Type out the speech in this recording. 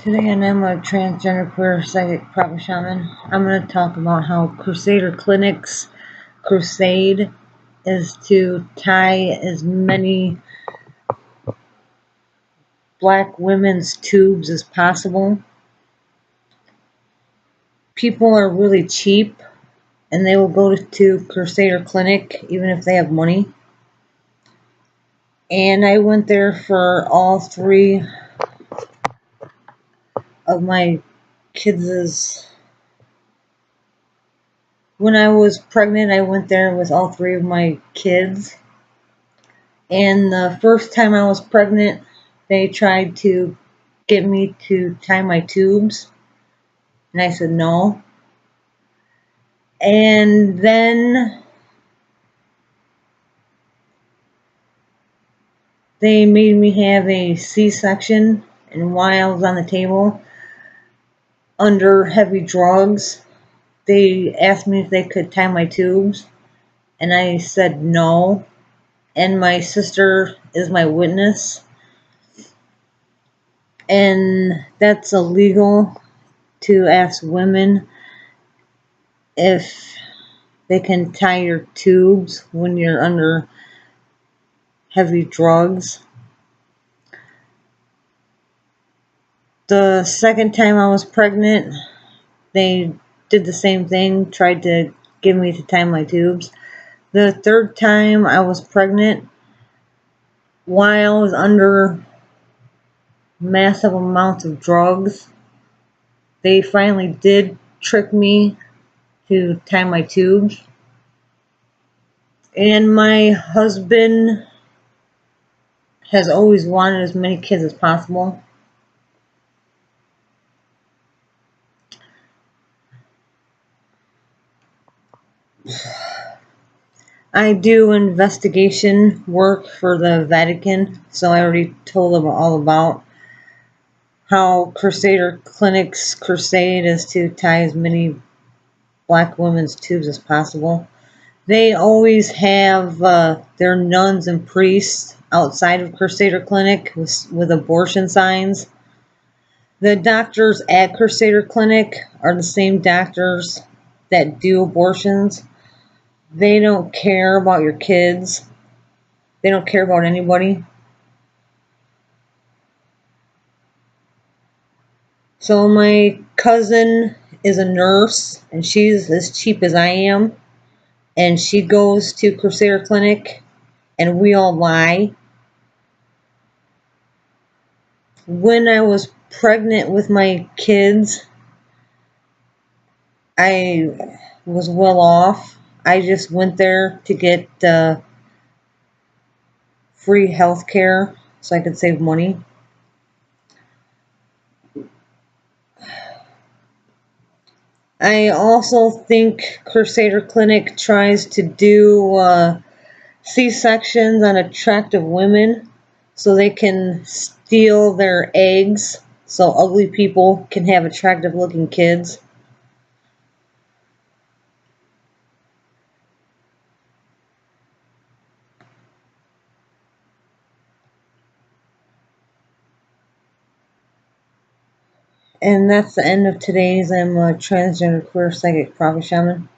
Today, and I'm a transgender queer psychic prophet shaman. I'm going to talk about how Crusader Clinics Crusade is to tie as many black women's tubes as possible. People are really cheap, and they will go to Crusader Clinic even if they have money. And I went there for all three of my kids'. When I was pregnant, I went there with all three of my kids. And the first time I was pregnant, they tried to get me to tie my tubes. And I said no. And then they made me have a C-section. And while I was on the table, under heavy drugs, they asked me if they could tie my tubes. And I said no. And my sister is my witness. And that's illegal to ask women if they can tie your tubes when you're under heavy drugs. The second time I was pregnant, they did the same thing, tried to get me to tie my tubes. The third time I was pregnant, while I was under massive amounts of drugs, they finally did trick me to tie my tubes. And my husband has always wanted as many kids as possible. I do investigation work for the Vatican, so I already told them all about how Crusader Clinics Crusade is to tie as many black women's tubes as possible. They always have their nuns and priests outside of Crusader Clinic with abortion signs. The doctors at Crusader Clinic are the same doctors that do abortions. They don't care about your kids. They don't care about anybody. So my cousin is a nurse, and she's as cheap as I am. And she goes to Crusader Clinic, and we all lie. When I was pregnant with my kids, I was well off. I just went there to get free health care so I could save money. I also think Crusader Clinic tries to do C-sections on attractive women so they can steal their eggs so ugly people can have attractive looking kids. And that's the end of today's. I'm a transgender queer psychic prophet shaman.